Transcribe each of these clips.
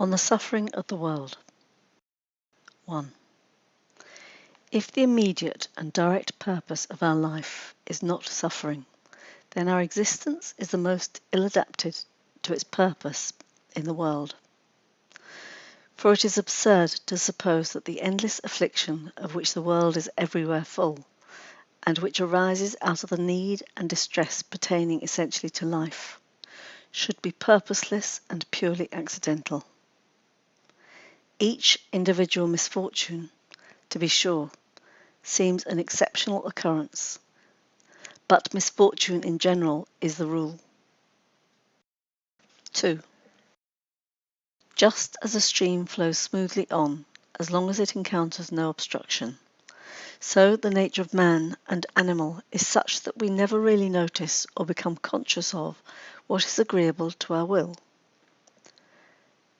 On the suffering of the world. 1. If the immediate and direct purpose of our life is not suffering, then our existence is the most ill-adapted to its purpose in the world. For it is absurd to suppose that the endless affliction of which the world is everywhere full, and which arises out of the need and distress pertaining essentially to life, should be purposeless and purely accidental. Each individual misfortune, to be sure, seems an exceptional occurrence, but misfortune in general is the rule. 2. Just as a stream flows smoothly on, as long as it encounters no obstruction, so the nature of man and animal is such that we never really notice or become conscious of what is agreeable to our will.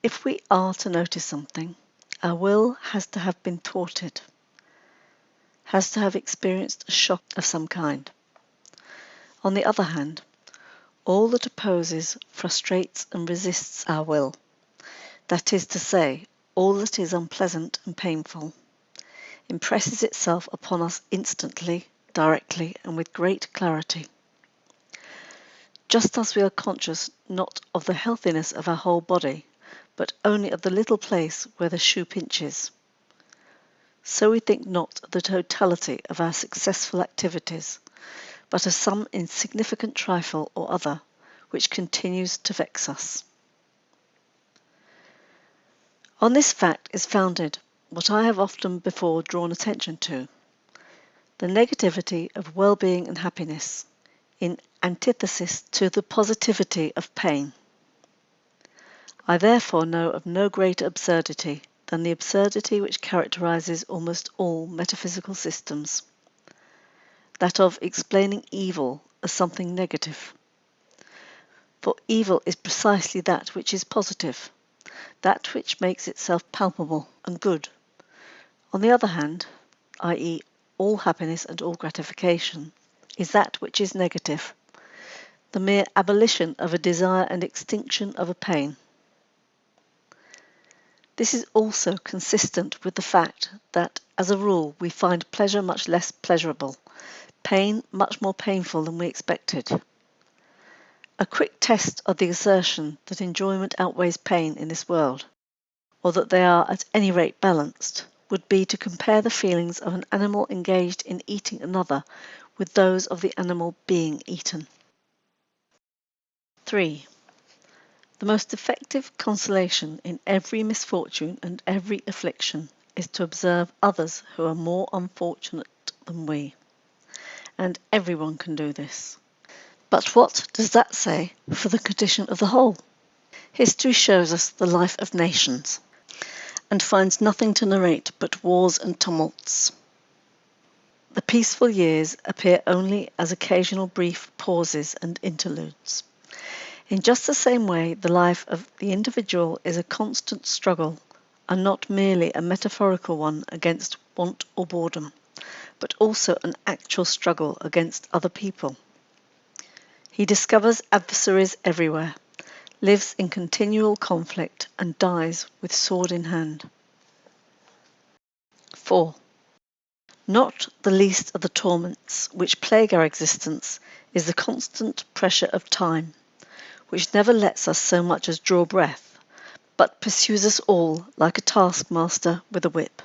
If we are to notice something, our will has to have been thwarted, has to have experienced a shock of some kind. On the other hand, all that opposes, frustrates and resists our will, that is to say, all that is unpleasant and painful, impresses itself upon us instantly, directly and with great clarity. Just as we are conscious not of the healthiness of our whole body, but only of the little place where the shoe pinches, so we think not of the totality of our successful activities, but of some insignificant trifle or other which continues to vex us. On this fact is founded what I have often before drawn attention to, the negativity of well-being and happiness, in antithesis to the positivity of pain. I therefore know of no greater absurdity than the absurdity which characterizes almost all metaphysical systems, that of explaining evil as something negative. For evil is precisely that which is positive, that which makes itself palpable and good. On the other hand, i.e., all happiness and all gratification, is that which is negative, the mere abolition of a desire and extinction of a pain. This is also consistent with the fact that, as a rule, we find pleasure much less pleasurable, pain much more painful than we expected. A quick test of the assertion that enjoyment outweighs pain in this world, or that they are at any rate balanced, would be to compare the feelings of an animal engaged in eating another with those of the animal being eaten. 3. The most effective consolation in every misfortune and every affliction is to observe others who are more unfortunate than we, and everyone can do this. But what does that say for the condition of the whole? History shows us the life of nations, and finds nothing to narrate but wars and tumults. The peaceful years appear only as occasional brief pauses and interludes. In just the same way, the life of the individual is a constant struggle, and not merely a metaphorical one against want or boredom, but also an actual struggle against other people. He discovers adversaries everywhere, lives in continual conflict, and dies with sword in hand. 4. Not the least of the torments which plague our existence is the constant pressure of time, which never lets us so much as draw breath, but pursues us all like a taskmaster with a whip.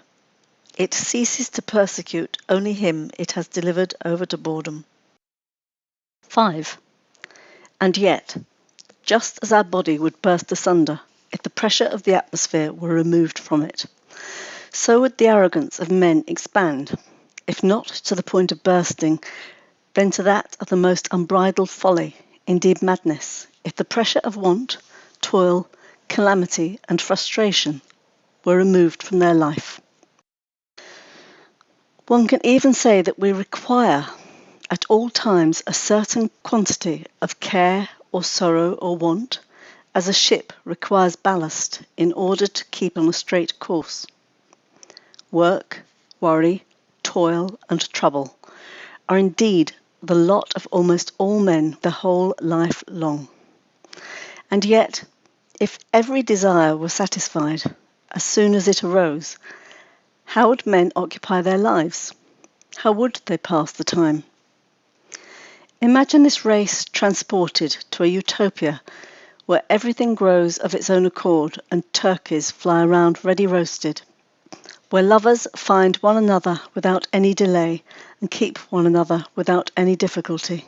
It ceases to persecute only him it has delivered over to boredom. 5. And yet, just as our body would burst asunder if the pressure of the atmosphere were removed from it, so would the arrogance of men expand, if not to the point of bursting, then to that of the most unbridled folly, indeed madness, if the pressure of want, toil, calamity, and frustration were removed from their life. One can even say that we require at all times a certain quantity of care or sorrow or want, as a ship requires ballast in order to keep on a straight course. Work, worry, toil, and trouble are indeed the lot of almost all men the whole life long. And yet, If every desire were satisfied as soon as it arose, how would men occupy their lives? How would they pass the time? Imagine this race transported to a utopia where everything grows of its own accord and turkeys fly around ready roasted, where lovers find one another without any delay and keep one another without any difficulty.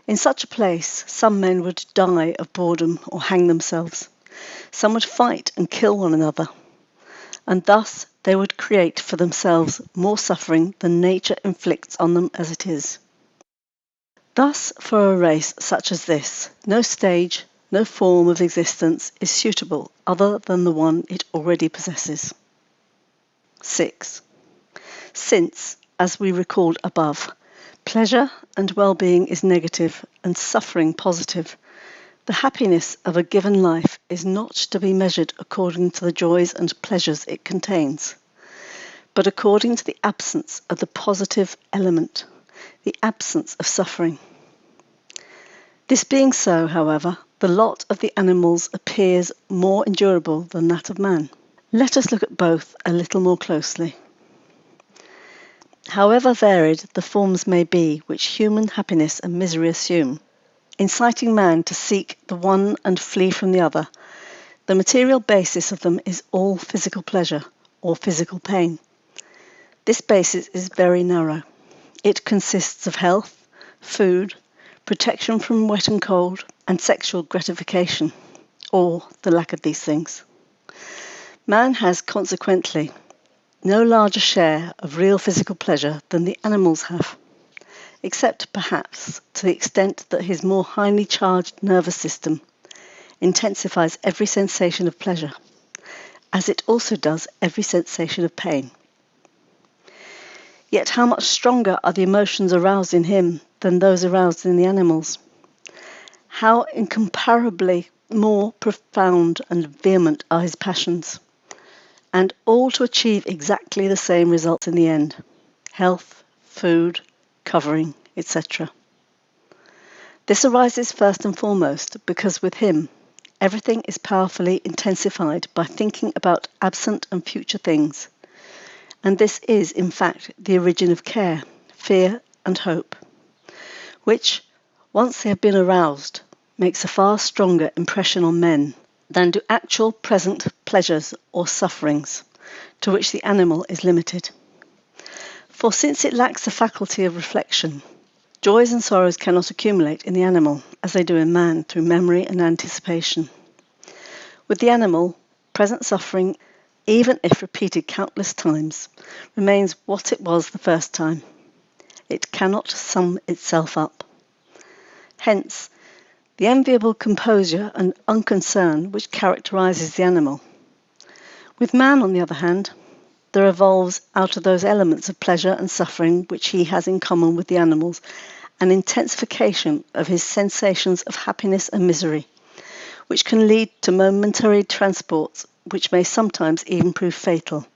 In such a place, some men would die of boredom or hang themselves. Some would fight and kill one another, and thus they would create for themselves more suffering than nature inflicts on them as it is. Thus, for a race such as this, no stage, no form of existence is suitable other than the one it already possesses. 6. Since, as we recalled above, pleasure and well-being is negative and suffering positive, the happiness of a given life is not to be measured according to the joys and pleasures it contains, but according to the absence of the positive element, the absence of suffering. This being so, however, the lot of the animals appears more endurable than that of man. Let us look at both a little more closely. However varied the forms may be which human happiness and misery assume, inciting man to seek the one and flee from the other, the material basis of them is all physical pleasure or physical pain. This basis is very narrow. It consists of health, food, protection from wet and cold, and sexual gratification, or the lack of these things. Man has consequently no larger share of real physical pleasure than the animals have, except perhaps to the extent that his more highly charged nervous system intensifies every sensation of pleasure, as it also does every sensation of pain. Yet how much stronger are the emotions aroused in him than those aroused in the animals? How incomparably more profound and vehement are his passions, and all to achieve exactly the same results in the end: health, food, covering, etc. This arises first and foremost because with him everything is powerfully intensified by thinking about absent and future things, and this is in fact the origin of care, fear and hope, which, once they have been aroused, makes a far stronger impression on men than do actual present pleasures or sufferings, to which the animal is limited. For since it lacks the faculty of reflection, joys and sorrows cannot accumulate in the animal as they do in man through memory and anticipation. With the animal, present suffering, even if repeated countless times, remains what it was the first time. It cannot sum itself up. Hence, the enviable composure and unconcern which characterizes the animal. With man, on the other hand, there evolves out of those elements of pleasure and suffering which he has in common with the animals an intensification of his sensations of happiness and misery, which can lead to momentary transports which may sometimes even prove fatal,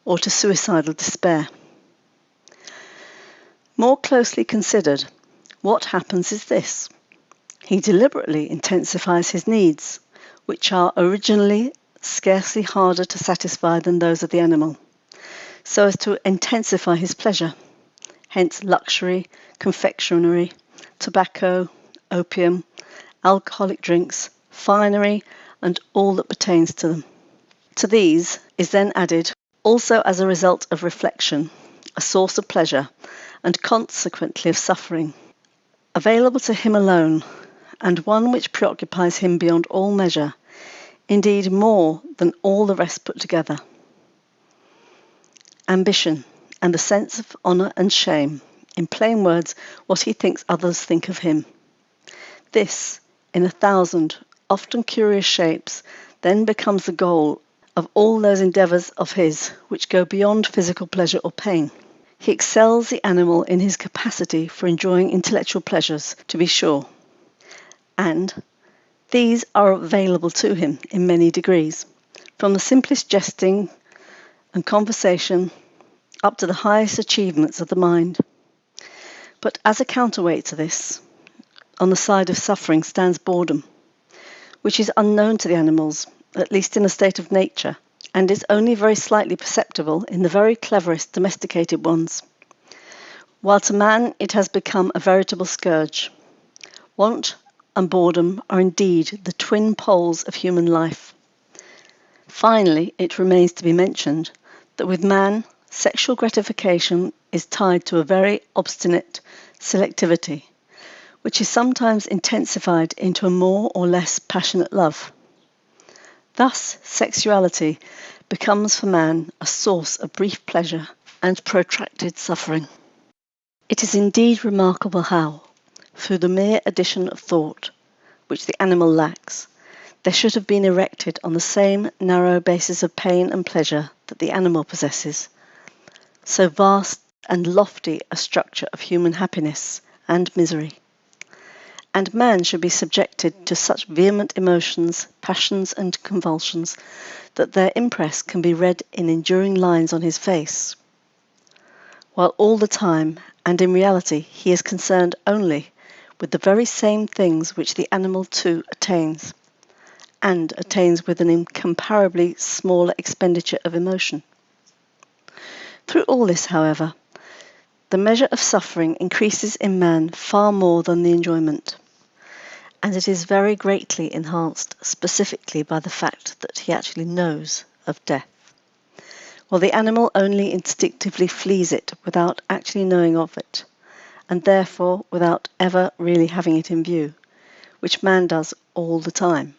or to suicidal despair. More closely considered, what happens is this. He deliberately intensifies his needs, which are originally scarcely harder to satisfy than those of the animal, so as to intensify his pleasure, hence luxury, confectionery, tobacco, opium, alcoholic drinks, finery, and all that pertains to them. To these is then added, also as a result of reflection, a source of pleasure, and consequently of suffering, available to him alone, and one which preoccupies him beyond all measure, indeed more than all the rest put together. Ambition, and the sense of honour and shame, in plain words, what he thinks others think of him. This, in 1,000, often curious shapes, then becomes the goal of all those endeavours of his which go beyond physical pleasure or pain. He excels the animal in his capacity for enjoying intellectual pleasures, to be sure, and these are available to him in many degrees, from the simplest jesting and conversation up to the highest achievements of the mind. But as a counterweight to this, on the side of suffering stands boredom, which is unknown to the animals, at least in a state of nature, and is only very slightly perceptible in the very cleverest domesticated ones, while to man it has become a veritable scourge. Want and boredom are indeed the twin poles of human life. Finally, it remains to be mentioned that with man, sexual gratification is tied to a very obstinate selectivity, which is sometimes intensified into a more or less passionate love. Thus, sexuality becomes for man a source of brief pleasure and protracted suffering. It is indeed remarkable how, through the mere addition of thought, which the animal lacks, there should have been erected on the same narrow basis of pain and pleasure that the animal possesses, so vast and lofty a structure of human happiness and misery. And man should be subjected to such vehement emotions, passions, and convulsions that their impress can be read in enduring lines on his face, while all the time, and in reality, he is concerned only with the very same things which the animal too attains, and attains with an incomparably smaller expenditure of emotion. Through all this, however, the measure of suffering increases in man far more than the enjoyment, and it is very greatly enhanced specifically by the fact that he actually knows of death, while the animal only instinctively flees it without actually knowing of it, and therefore without ever really having it in view, which man does all the time.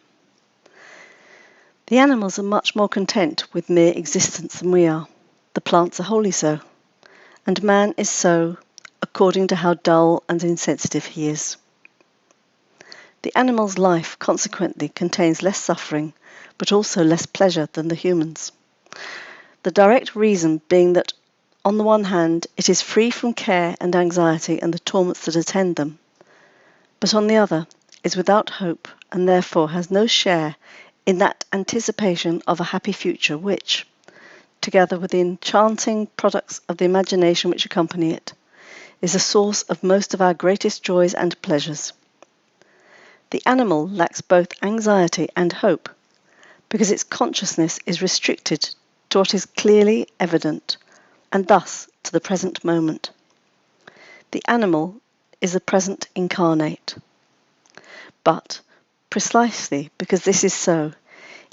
The animals are much more content with mere existence than we are. The plants are wholly so, and man is so according to how dull and insensitive he is. The animal's life consequently contains less suffering, but also less pleasure than the human's. The direct reason being that, on the one hand, it is free from care and anxiety and the torments that attend them, but on the other, is without hope and therefore has no share in that anticipation of a happy future which, together with the enchanting products of the imagination which accompany it, is the source of most of our greatest joys and pleasures. The animal lacks both anxiety and hope, because its consciousness is restricted to what is clearly evident, and thus to the present moment. The animal is the present incarnate. But, precisely because this is so,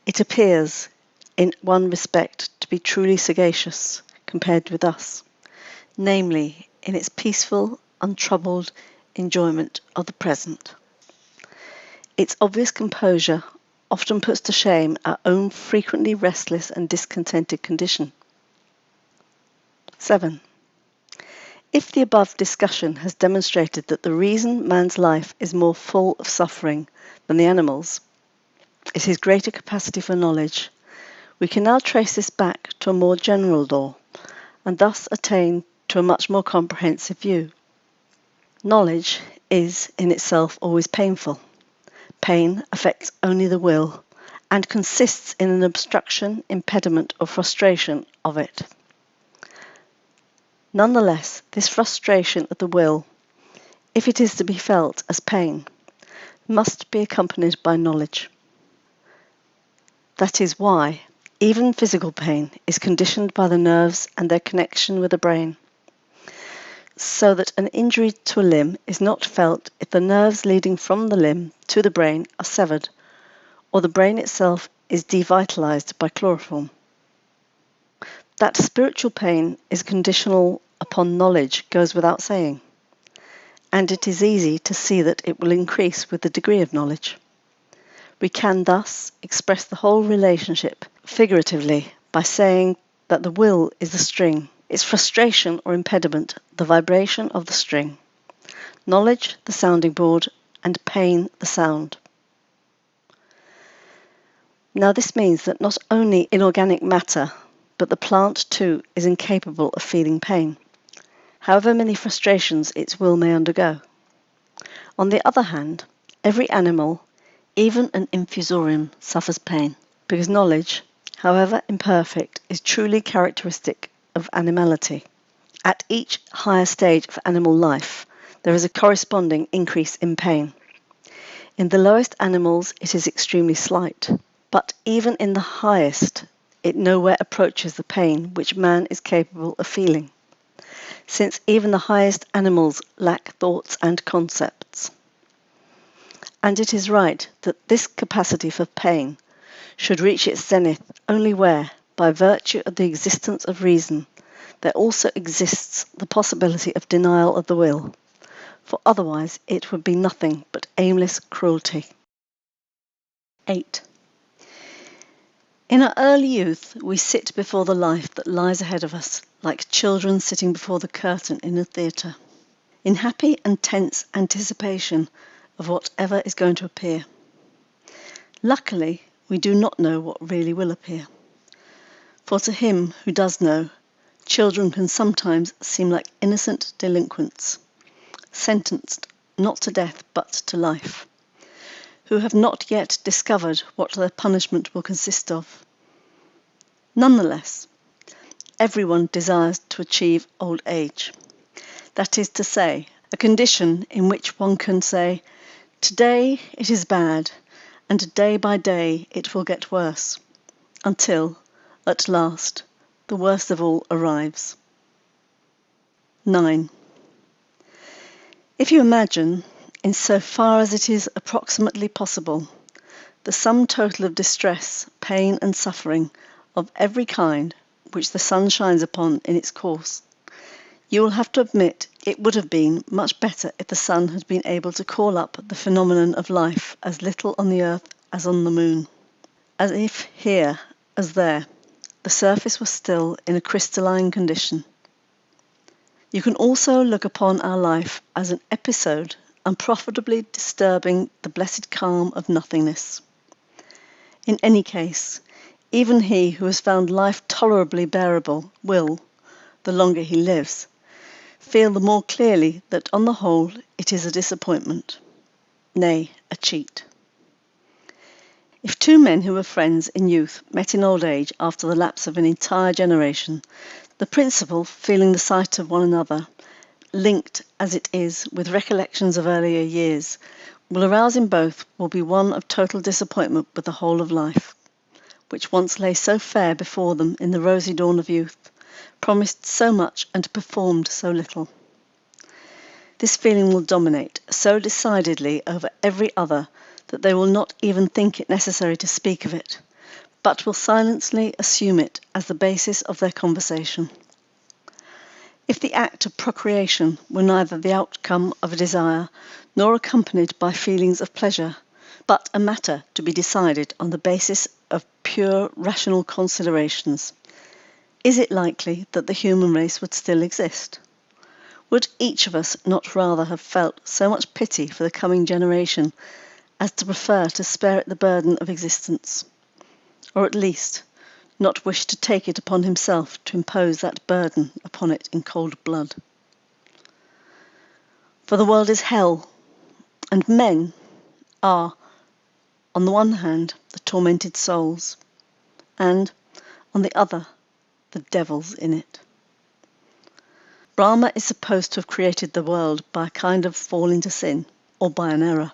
it appears, in one respect, to be truly sagacious compared with us, namely in its peaceful, untroubled enjoyment of the present. Its obvious composure often puts to shame our own frequently restless and discontented condition. 7. If the above discussion has demonstrated that the reason man's life is more full of suffering than the animal's is his greater capacity for knowledge, we can now trace this back to a more general law, and thus attain to a much more comprehensive view. Knowledge is in itself always painful. Pain affects only the will, and consists in an obstruction, impediment, or frustration of it. Nonetheless, this frustration of the will, if it is to be felt as pain, must be accompanied by knowledge. That is why even physical pain is conditioned by the nerves and their connection with the brain, so that an injury to a limb is not felt if the nerves leading from the limb to the brain are severed, or the brain itself is devitalized by chloroform. That spiritual pain is conditional upon knowledge goes without saying, and it is easy to see that it will increase with the degree of knowledge. We can thus express the whole relationship figuratively by saying that the will is the string, its frustration or impediment the vibration of the string, knowledge the sounding board, and pain the sound. Now this means that not only inorganic matter, but the plant too is incapable of feeling pain, however many frustrations its will may undergo. On the other hand, every animal, even an infusorium, suffers pain, because knowledge, however imperfect, is truly characteristic of animality. At each higher stage of animal life, there is a corresponding increase in pain. In the lowest animals it is extremely slight, but even in the highest it nowhere approaches the pain which man is capable of feeling, since even the highest animals lack thoughts and concepts. And it is right that this capacity for pain should reach its zenith only where, by virtue of the existence of reason, there also exists the possibility of denial of the will, for otherwise it would be nothing but aimless cruelty. 8. In our early youth, we sit before the life that lies ahead of us, like children sitting before the curtain in a theatre, in happy and tense anticipation of whatever is going to appear. Luckily, we do not know what really will appear. For to him who does know, children can sometimes seem like innocent delinquents, sentenced not to death but to life, who have not yet discovered what their punishment will consist of. Nonetheless, everyone desires to achieve old age. That is to say, a condition in which one can say, today it is bad, and day by day it will get worse, until, at last, the worst of all arrives. 9. If you imagine, in so far as it is approximately possible, the sum total of distress, pain and suffering of every kind which the sun shines upon in its course, you will have to admit it would have been much better if the sun had been able to call up the phenomenon of life as little on the earth as on the moon, as if here, as there, the surface was still in a crystalline condition. You can also look upon our life as an episode unprofitably disturbing the blessed calm of nothingness. In any case, even he who has found life tolerably bearable will, the longer he lives, feel the more clearly that on the whole it is a disappointment, nay, a cheat. If two men who were friends in youth met in old age after the lapse of an entire generation, the principal, feeling the sight of one another, linked as it is with recollections of earlier years, will arouse in both will be one of total disappointment with the whole of life, which once lay so fair before them in the rosy dawn of youth, promised so much and performed so little. This feeling will dominate so decidedly over every other that they will not even think it necessary to speak of it, but will silently assume it as the basis of their conversation. If the act of procreation were neither the outcome of a desire nor accompanied by feelings of pleasure, but a matter to be decided on the basis of pure rational considerations, is it likely that the human race would still exist? Would each of us not rather have felt so much pity for the coming generation as to prefer to spare it the burden of existence, or at least not wish to take it upon himself to impose that burden upon it in cold blood? For the world is hell, and men are, on the one hand, the tormented souls, and, on the other, the devils in it. Brahma is supposed to have created the world by a kind of fall into sin, or by an error,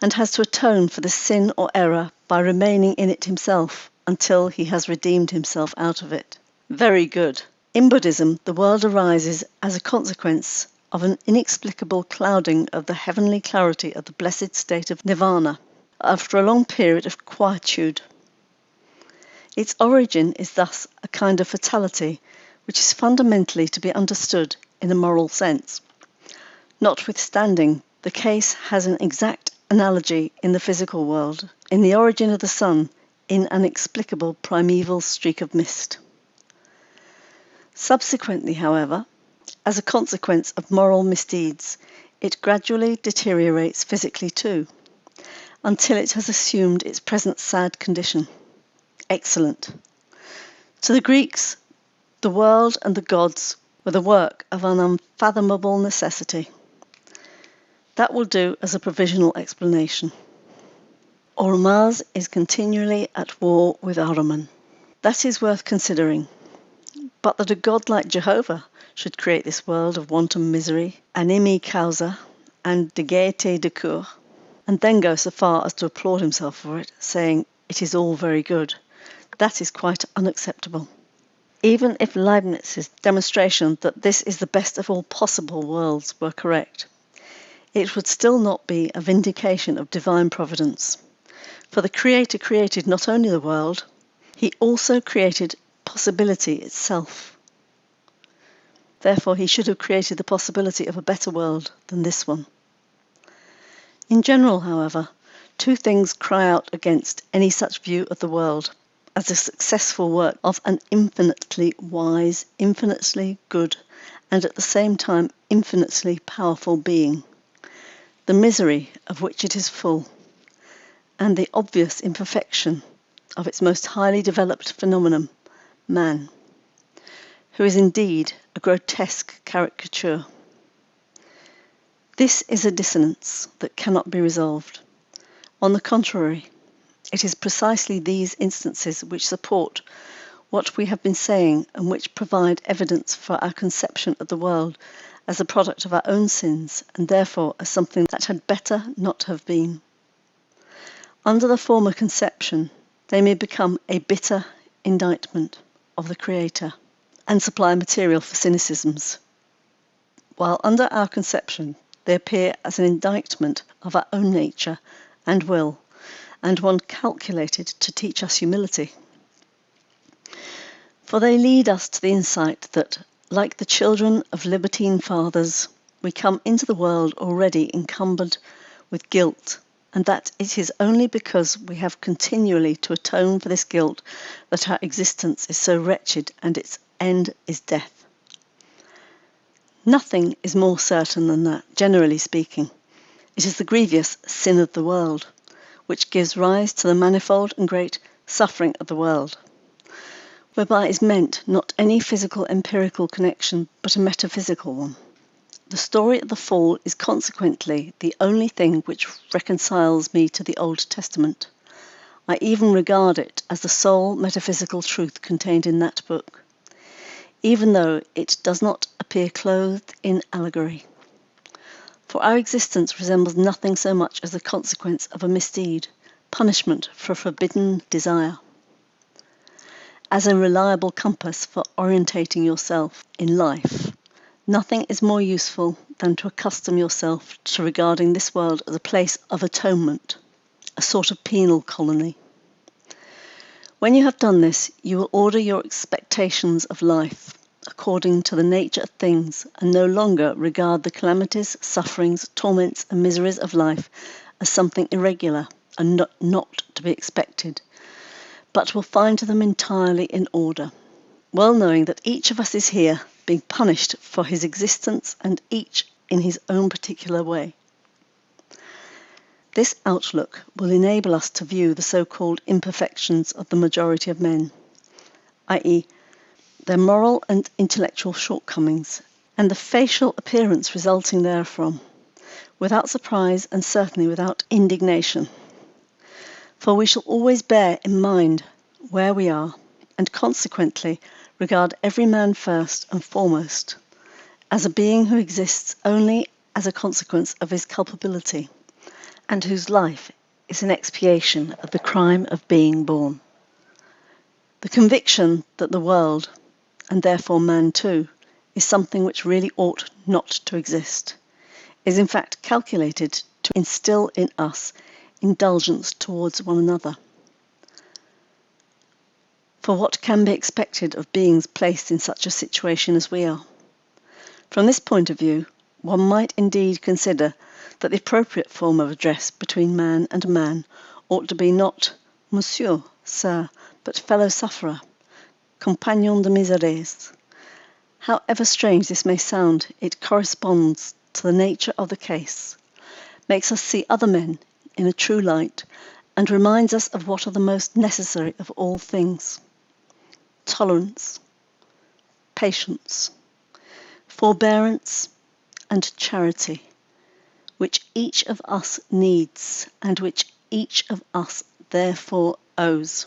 and has to atone for this sin or error by remaining in it himself until he has redeemed himself out of it. Very good. In Buddhism, the world arises as a consequence of an inexplicable clouding of the heavenly clarity of the blessed state of nirvana after a long period of quietude. Its origin is thus a kind of fatality which is fundamentally to be understood in a moral sense. Notwithstanding, the case has an exact analogy in the physical world, in the origin of the sun, in an inexplicable primeval streak of mist. Subsequently, however, as a consequence of moral misdeeds, it gradually deteriorates physically too, until it has assumed its present sad condition. Excellent. To the Greeks, the world and the gods were the work of an unfathomable necessity. That will do as a provisional explanation. Ormuzd is continually at war with Ahriman. That is worth considering. But that a god like Jehovah should create this world of wanton misery, animi causa, and de gaieté de coeur, and then go so far as to applaud himself for it, saying, "It is all very good," that is quite unacceptable. Even if Leibniz's demonstration that this is the best of all possible worlds were correct, it would still not be a vindication of divine providence. For the Creator created not only the world, he also created possibility itself. Therefore, he should have created the possibility of a better world than this one. In general, however, two things cry out against any such view of the world as the successful work of an infinitely wise, infinitely good, and at the same time infinitely powerful being, the misery of which it is full, and the obvious imperfection of its most highly developed phenomenon, man, who is indeed a grotesque caricature. This is a dissonance that cannot be resolved. On the contrary, it is precisely these instances which support what we have been saying and which provide evidence for our conception of the world as a product of our own sins, and therefore as something that had better not have been. Under the former conception, they may become a bitter indictment of the Creator and supply material for cynicisms, while under our conception they appear as an indictment of our own nature and will, and one calculated to teach us humility. For they lead us to the insight that, like the children of libertine fathers, we come into the world already encumbered with guilt, and that it is only because we have continually to atone for this guilt that our existence is so wretched and its end is death. Nothing is more certain than that, generally speaking. It is the grievous sin of the world, which gives rise to the manifold and great suffering of the world, whereby is meant not any physical empirical connection, but a metaphysical one. The story of the fall is consequently the only thing which reconciles me to the Old Testament. I even regard it as the sole metaphysical truth contained in that book, even though it does not appear clothed in allegory. For our existence resembles nothing so much as the consequence of a misdeed, punishment for a forbidden desire. As a reliable compass for orientating yourself in life, nothing is more useful than to accustom yourself to regarding this world as a place of atonement, a sort of penal colony. When you have done this, you will order your expectations of life according to the nature of things, and no longer regard the calamities, sufferings, torments, and miseries of life as something irregular and not to be expected, but will find them entirely in order, well knowing that each of us is here being punished for his existence, and each in his own particular way. This outlook will enable us to view the so-called imperfections of the majority of men, i.e., their moral and intellectual shortcomings, and the facial appearance resulting therefrom, without surprise and certainly without indignation. For we shall always bear in mind where we are, and consequently regard every man first and foremost as a being who exists only as a consequence of his culpability, and whose life is an expiation of the crime of being born. The conviction that the world, and therefore man too, is something which really ought not to exist, is in fact calculated to instill in us indulgence towards one another. For what can be expected of beings placed in such a situation as we are? From this point of view, one might indeed consider that the appropriate form of address between man and man ought to be not monsieur, sir, but fellow sufferer, compagnon de misères. However strange this may sound, it corresponds to the nature of the case, makes us see other men in a true light, and reminds us of what are the most necessary of all things: tolerance, patience, forbearance, and charity, which each of us needs and which each of us therefore owes.